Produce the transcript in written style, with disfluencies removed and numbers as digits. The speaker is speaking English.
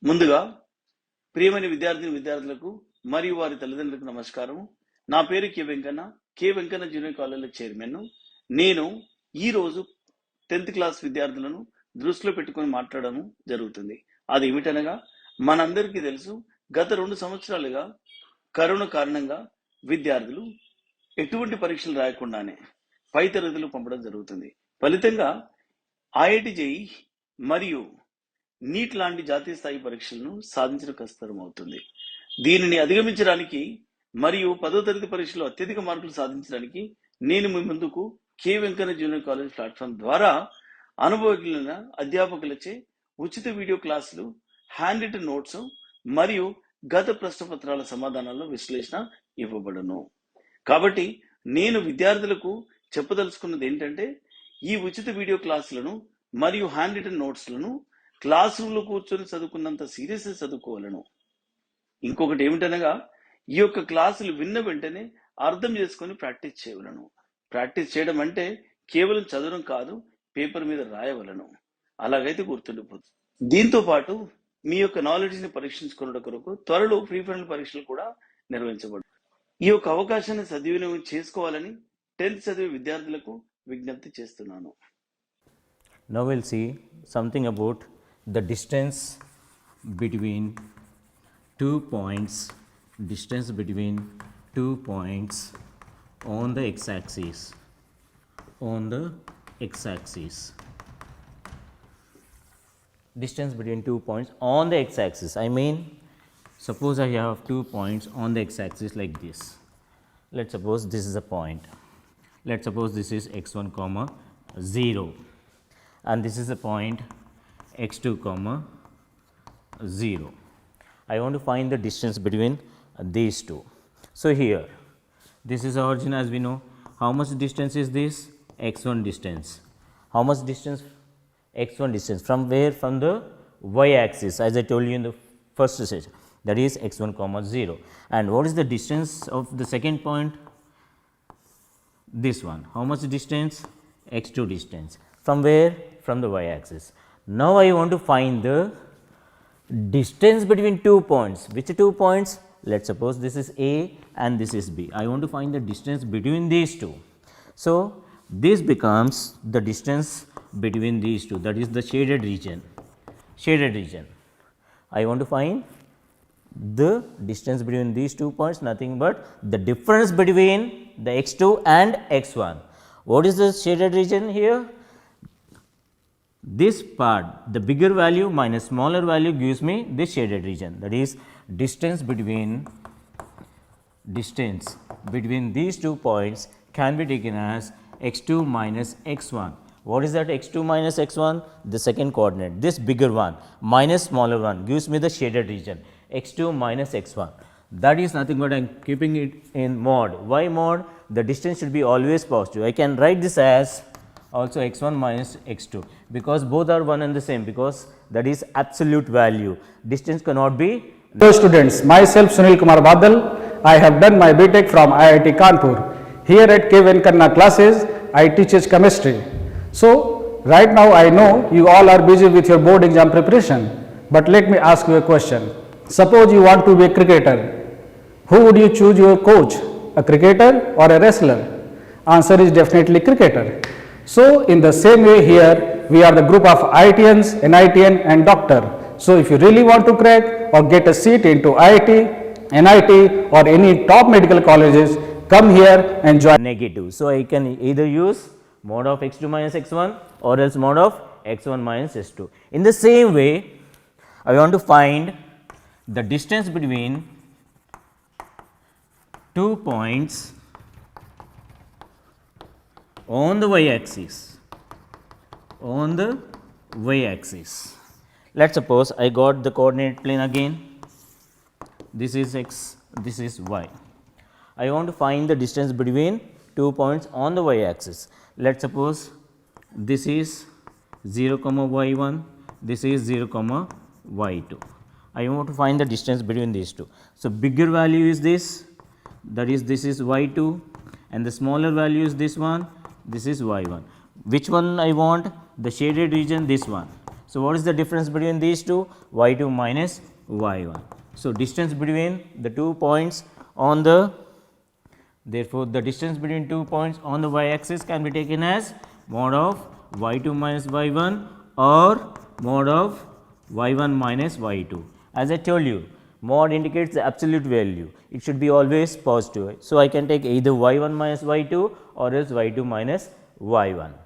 ముందుగా ప్రియమైన విద్యార్థులకు మరియు వారి తల్లిదండ్రులకు నమస్కారం. నా పేరు కె వెంకన్న జూనియర్ కాలేజీలో చైర్మన్. నేను ఈ రోజు 10th క్లాస్ విద్యార్థులను దృష్టిలో పెట్టుకొని మాట్లాడడం జరుగుతుంది. అది ఏమిటనగా, మనందరికీ తెలుసు, గత 2 సంవత్సరాలుగా కరోనా కారణంగా విద్యార్థులు ఎటువంటి పరీక్షలు రాయకుండానే పై తరగతులు పంపడం జరుగుతుంది. ఫలితంగా ఐఐటి జేఈ మరియు నీట్ లాంటి జాతీయ స్థాయి పరీక్షలను సాధించడం కష్టతరం అవుతుంది. దీనిని అధిగమించడానికి మరియు 10వ తరగతి పరీక్షలో అత్యధిక మార్కులు సాధించడానికి నేను మీ ముందుకు K Venkanna junior college platform ద్వారా అనుభవజ్ఞులైన అధ్యాపకులచే ఉచిత వీడియో క్లాసులు, హ్యాండ్ రిటన్ నోట్స్ మరియు గత ప్రశ్నపత్రాల సమాధానాల విశ్లేషణ ఇవ్వబడును. కాబట్టి నేను విద్యార్థులకు చెప్పదలుచుకున్నది ఏంటంటే, ఈ ఉచిత వీడియో క్లాసులను మరియు హ్యాండ్ రిటన్ నోట్స్లను క్లాస్ రూమ్లో కూర్చొని చదువుకున్నంత సీరియస్గా చదువుకోవాలను. ఇంకొకటి ఏమిటనగా, ఈ యొక్క క్లాసులు విన్న వెంటనే అర్థం చేసుకొని ప్రాక్టీస్ చేయవలను. ప్రాక్టీస్ చేయడం అంటే కేవలం చదవడం కాదు, పేపర్ మీద రాయవలను. అలాగైతే గుర్తుండిపోతుంది. దీంతో పాటు మీ యొక్క నాలెడ్జ్ని పరీక్షించుకున్న కొరకు త్వరలో ప్రీ ఫైనల్ పరీక్షలు కూడా నిర్వహించబడు. ఈ యొక్క అవకాశాన్ని సద్వినియోగం చేసుకోవాలని 10th చదివే విద్యార్థులకు విజ్ఞప్తి చేస్తున్నాను. Now we'll see something about the distance between 2 points, distance between 2 points on the x-axis, distance between 2 points on the x-axis. I mean, suppose I have 2 points on the x-axis like this. Let's suppose this is a point. Let's suppose this is x1 comma 0 and this is a point x2 comma 0. I want to find the distance between these two. So here this is origin, as we know. How much distance is this? x1 distance. How much distance? x1 distance. From where? From the y axis, as I told you in the first session, that is x1 comma 0. And what is the distance of the second point? This one. How much distance? x2 distance. From where? From the y axis. Now I want to find the distance between 2 points. Which 2 points? Let us suppose this is A and this is B. I want to find the distance between these two. So this becomes the distance between these two, that is the shaded region. I want to find the distance between these 2 points, nothing but the difference between the x2 and x1. What is the shaded region here? This part, the bigger value minus smaller value, gives me this shaded region, that is distance between these 2 points can be taken as x2 minus x1. What is that x2 minus x1? The second coordinate, this bigger one minus smaller one gives me the shaded region x2 minus x1. That is nothing but I am keeping it in mod. Why mod? The distance should be always positive. I can write this as also x1 minus x2, because both are one and the same, because that is absolute value. Distance cannot be. Hello students, myself Sunil Kumar Badal. I have done my BTech from IIT Kanpur. Here at K Venkanna classes, I teach chemistry. So right now I know you all are busy with your board exam preparation, but let me ask you a question. Suppose you want to be a cricketer. Who would you choose your coach? A cricketer or a wrestler? Answer is definitely cricketer. So in the same way here, we are the group of IITians, NITian and doctor. So if you really want to crack or get a seat into IIT, NIT or any top medical colleges, come here and join. Negative. So I can either use mod of x2 minus x1 or else mod of x1 minus x2. In the same way, I want to find the distance between 2 points on the y axis. Let us suppose I got the coordinate plane again. This is x, this is y. I want to find the distance between 2 points on the y axis. Let us suppose this is 0 comma y1, this is 0 comma y2. I want to find the distance between these two. So bigger value is this, that is this is y2, and the smaller value is this one, this is y1. Which one I want? The shaded region, this one. So, what is the difference between these two? Y 2 minus y 1. So, distance between the 2 points on the, therefore, the distance between 2 points on the y axis can be taken as mod of y 2 minus y 1 or mod of y 1 minus y 2. As I told you, mod indicates the absolute value, it should be always positive. So, I can take either y 1 minus y 2 or else y 2 minus y 1.